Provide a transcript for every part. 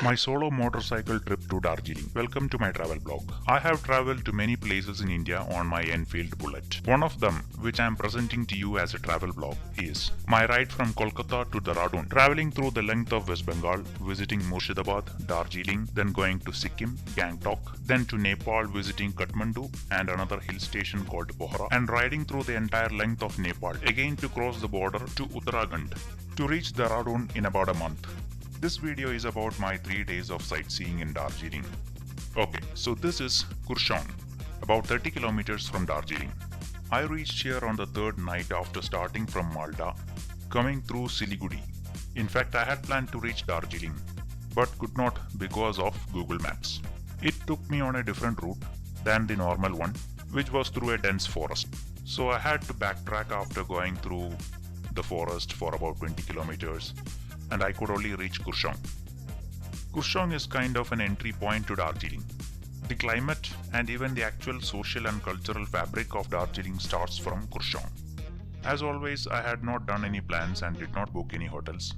My solo motorcycle trip to Darjeeling. Welcome to my travel blog. I have traveled to many places in India on my Enfield Bullet. One of them, which I am presenting to you as a travel blog, is my ride from Kolkata to Dehradun, traveling through the length of West Bengal, visiting Murshidabad, Darjeeling, then going to Sikkim, Gangtok, then to Nepal, visiting Kathmandu and another hill station called Pokhara, and riding through the entire length of Nepal, again to cross the border to Uttarakhand, to reach Dehradun in about a month. This video is about my 3 days of sightseeing in Darjeeling. Okay, so this is Kurseong, about 30 kilometers from Darjeeling. I reached here on the third night after starting from Malda, coming through Siliguri. In fact, I had planned to reach Darjeeling, but could not because of Google Maps. It took me on a different route than the normal one, which was through a dense forest. So I had to backtrack after going through the forest for about 20 kilometers. And I could only reach Kurseong. Kurseong is kind of an entry point to Darjeeling. The climate and even the actual social and cultural fabric of Darjeeling starts from Kurseong. As always, I had not done any plans and did not book any hotels.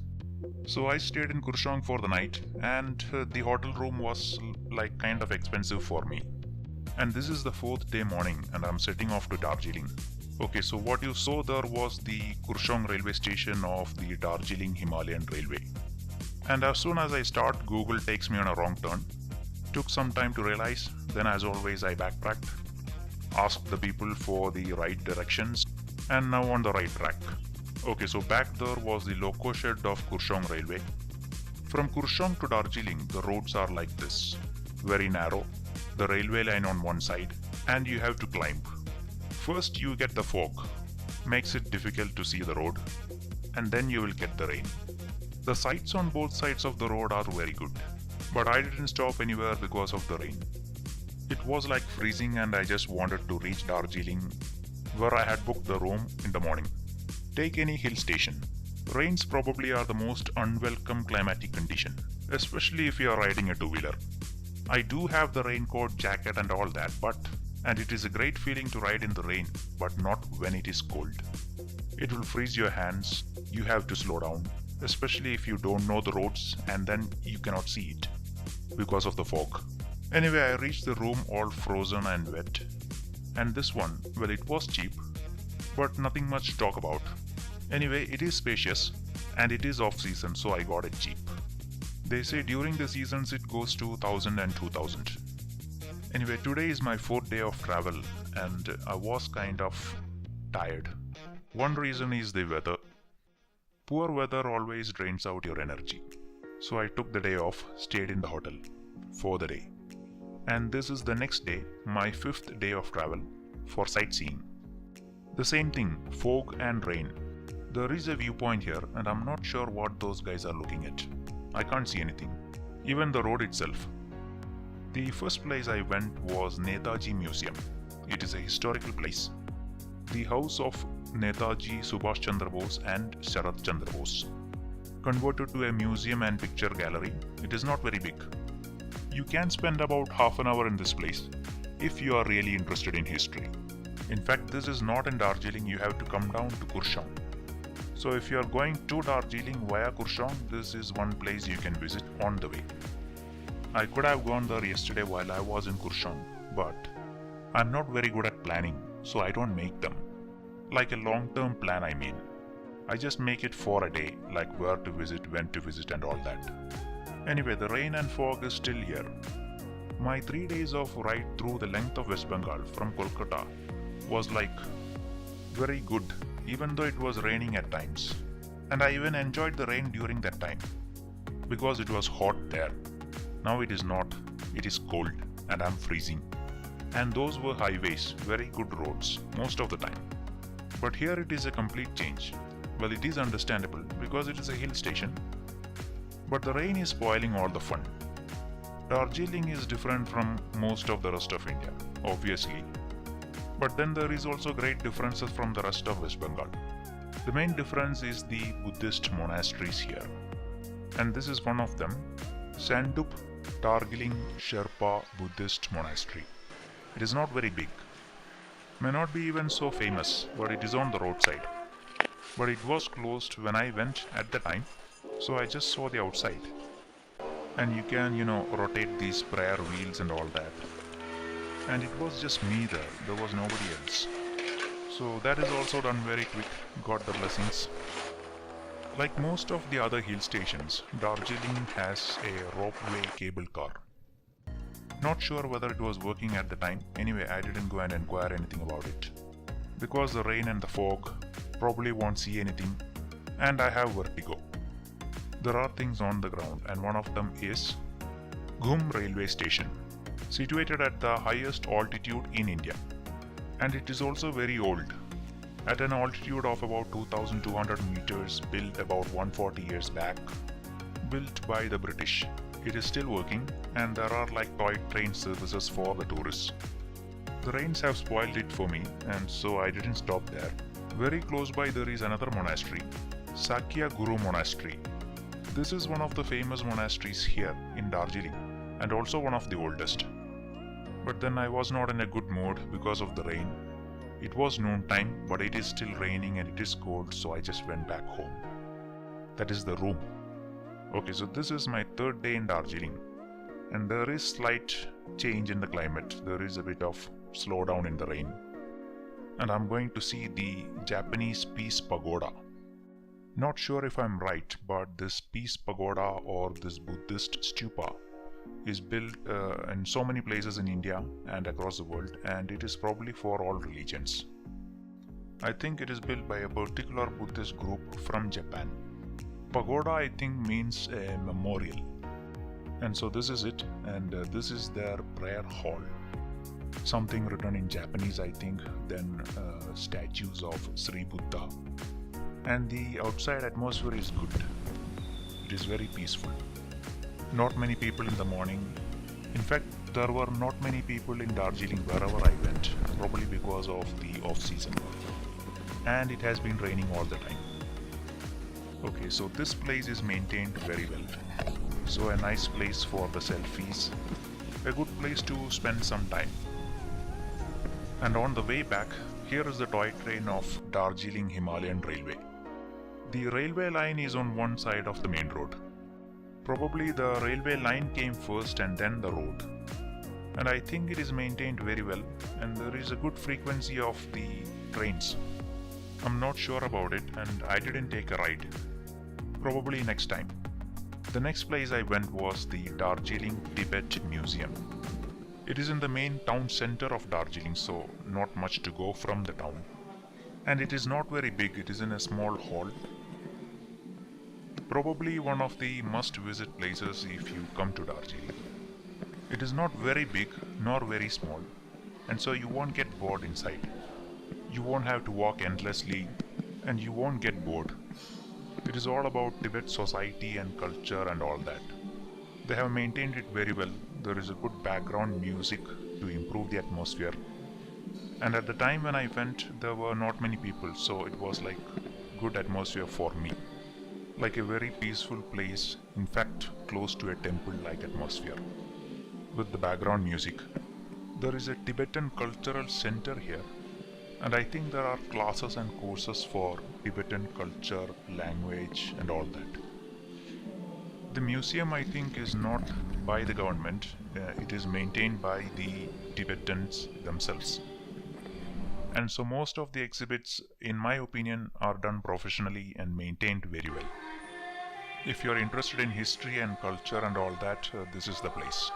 So I stayed in Kurseong for the night, and the hotel room was like kind of expensive for me. And this is the fourth day morning and I'm setting off to Darjeeling. Okay, so what you saw there was the Kurseong railway station of the Darjeeling Himalayan Railway. And as soon as I start, Google takes me on a wrong turn. Took some time to realize, then as always I backtracked, asked the people for the right directions, and now on the right track. Okay, so back there was the loco shed of Kurseong Railway. From Kurseong to Darjeeling, the roads are like this, very narrow, the railway line on one side, and you have to climb. First you get the fog, makes it difficult to see the road, and then you will get the rain. The sights on both sides of the road are very good, but I didn't stop anywhere because of the rain. It was like freezing and I just wanted to reach Darjeeling, where I had booked the room in the morning. Take any hill station. Rains probably are the most unwelcome climatic condition, especially if you are riding a two-wheeler. I do have the raincoat, jacket and all that, and it is a great feeling to ride in the rain, but not when it is cold. It will freeze your hands, you have to slow down, especially if you don't know the roads and then you cannot see it because of the fog. Anyway, I reached the room all frozen and wet. And this one, well, it was cheap, but nothing much to talk about. Anyway, it is spacious and it is off season, so I got it cheap. They say during the seasons it goes to 1,000 and 2,000. Anyway, today is my fourth day of travel and I was kind of tired. One reason is the weather. Poor weather always drains out your energy. So I took the day off, stayed in the hotel for the day. And this is the next day, my fifth day of travel for sightseeing. The same thing, fog and rain. There is a viewpoint here and I'm not sure what those guys are looking at. I can't see anything. Even the road itself. The first place I went was Netaji Museum. It is a historical place. The house of Netaji, Subhash Chandra Bose and Sharat Chandra Bose. Converted to a museum and picture gallery, it is not very big. You can spend about half an hour in this place if you are really interested in history. In fact, this is not in Darjeeling, you have to come down to Kurseong. So if you are going to Darjeeling via Kurseong, this is one place you can visit on the way. I could have gone there yesterday while I was in Kurseong, but I'm not very good at planning, so I don't make them. Like a long-term plan, I mean. I just make it for a day, like where to visit, when to visit and all that. Anyway, the rain and fog is still here. My 3 days of ride through the length of West Bengal from Kolkata was like very good, even though it was raining at times. And I even enjoyed the rain during that time, because it was hot there. Now it is not, it is cold and I'm freezing. And those were highways, very good roads, most of the time. But here it is a complete change. Well, it is understandable because it is a hill station. But the rain is spoiling all the fun. Darjeeling is different from most of the rest of India, obviously. But then there is also great differences from the rest of West Bengal. The main difference is the Buddhist monasteries here. And this is one of them, Darjeeling Sherpa Buddhist Monastery. It is not very big. May not be even so famous, but it is on the roadside. But it was closed when I went at the time, so I just saw the outside. And you can, rotate these prayer wheels and all that. And it was just me there was nobody else. So that is also done very quick, got the blessings. Like most of the other hill stations, Darjeeling has a ropeway cable car. Not sure whether it was working at the time, anyway I didn't go and inquire anything about it. Because the rain and the fog, probably won't see anything, and I have vertigo. There are things on the ground, and one of them is Ghum railway station, situated at the highest altitude in India. And it is also very old, at an altitude of about 2200 meters, built about 140 years back, built by the British. It is still working, and there are like toy train services for the tourists. The rains have spoiled it for me, and so I didn't stop there. Very close by there is another monastery, Sakya Guru Monastery. This is one of the famous monasteries here in Darjeeling, and also one of the oldest. But then I was not in a good mood because of the rain. It was noontime, but it is still raining and it is cold, so I just went back home. That is the room. Okay, so this is my third day in Darjeeling, and there is slight change in the climate. There is a bit of slowdown in the rain. And I'm going to see the Japanese Peace Pagoda. Not sure if I'm right, but this Peace Pagoda or this Buddhist stupa is built in so many places in India and across the world, and it is probably for all religions. I think it is built by a particular Buddhist group from Japan. Pagoda, I think, means a memorial. And so this is it, and this is their prayer hall. Something written in Japanese, I think, then statues of Sri Buddha. And the outside atmosphere is good. It is very peaceful. Not many people in the morning. In fact, there were not many people in Darjeeling wherever I went, probably because of the off-season. And it has been raining all the time. Okay, so this place is maintained very well. So a nice place for the selfies. A good place to spend some time. And on the way back, here is the toy train of Darjeeling Himalayan Railway. The railway line is on one side of the main road. Probably the railway line came first and then the road. And I think it is maintained very well, and there is a good frequency of the trains. I'm not sure about it, and I didn't take a ride. Probably next time. The next place I went was the Darjeeling Tibet Museum. It is in the main town center of Darjeeling, so not much to go from the town. And it is not very big, it is in a small hall. Probably one of the must-visit places if you come to Darjeeling. It is not very big nor very small, and so you won't get bored inside. You won't have to walk endlessly, and you won't get bored. It is all about Tibet society and culture and all that. They have maintained it very well. There is a good background music to improve the atmosphere. And at the time when I went, there were not many people, so it was like good atmosphere for me. Like a very peaceful place, in fact close to a temple-like atmosphere. With the background music. There is a Tibetan cultural center here, and I think there are classes and courses for Tibetan culture, language and all that. The museum, I think, is not by the government, it is maintained by the Tibetans themselves. And so most of the exhibits, in my opinion, are done professionally and maintained very well. If you are interested in history and culture and all that, this is the place.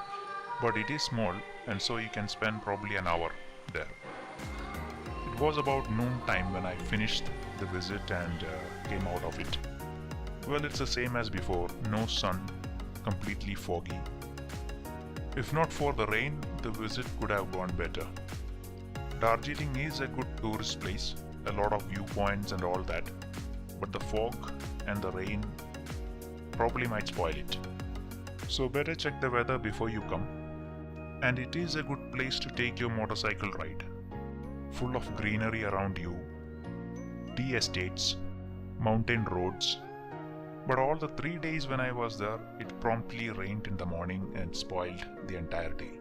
But it is small, and so you can spend probably an hour there. It was about noon time when I finished the visit and came out of it. Well, it's the same as before, no sun, completely foggy. If not for the rain, the visit could have gone better. Darjeeling is a good tourist place, a lot of viewpoints and all that, but the fog and the rain probably might spoil it. So better check the weather before you come. And it is a good place to take your motorcycle ride. Full of greenery around you, tea estates, mountain roads. But all the 3 days when I was there, it promptly rained in the morning and spoiled the entire day.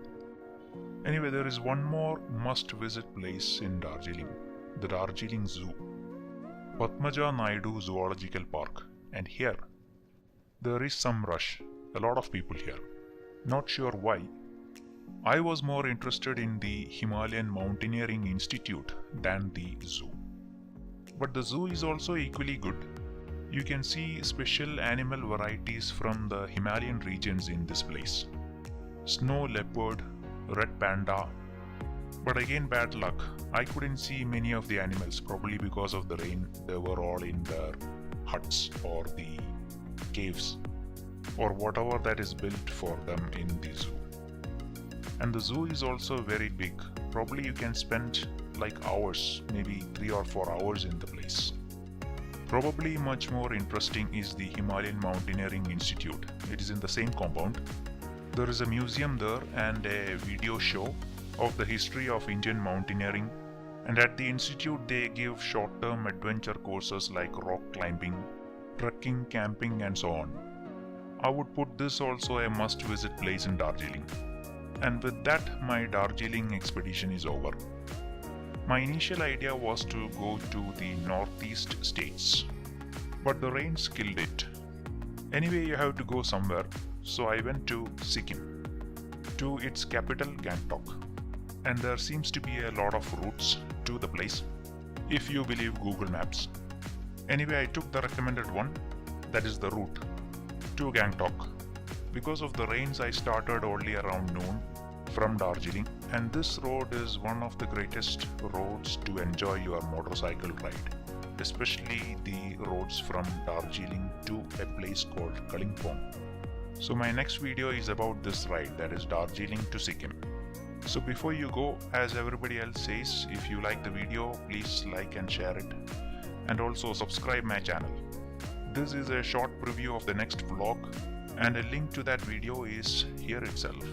Anyway, there is one more must-visit place in Darjeeling, the Darjeeling Zoo, Padmaja Naidu Zoological Park. And here, there is some rush, a lot of people here. Not sure why. I was more interested in the Himalayan Mountaineering Institute than the zoo. But the zoo is also equally good. You can see special animal varieties from the Himalayan regions in this place. Snow leopard, red panda. But again, bad luck. I couldn't see many of the animals, probably because of the rain. They were all in their huts or the caves or whatever that is built for them in the zoo. And the zoo is also very big. Probably you can spend like hours, maybe 3 or 4 hours in the place. Probably much more interesting is the Himalayan Mountaineering Institute. It is in the same compound. There is a museum there and a video show of the history of Indian mountaineering, and at the institute they give short-term adventure courses like rock climbing, trekking, camping and so on. I would put this also a must-visit place in Darjeeling. And with that, my Darjeeling expedition is over. My initial idea was to go to the northeast states, but the rains killed it. Anyway, you have to go somewhere, so I went to Sikkim, to its capital Gangtok. And there seems to be a lot of routes to the place, if you believe Google Maps. Anyway, I took the recommended one, that is the route to Gangtok. Because of the rains, I started only around noon from Darjeeling, and this road is one of the greatest roads to enjoy your motorcycle ride, especially the roads from Darjeeling to a place called Kalimpong. So my next video is about this ride, that is Darjeeling to Sikkim. So before you go, as everybody else says, if you like the video, please like and share it, and also subscribe my channel. This is a short preview of the next vlog, and a link to that video is here itself.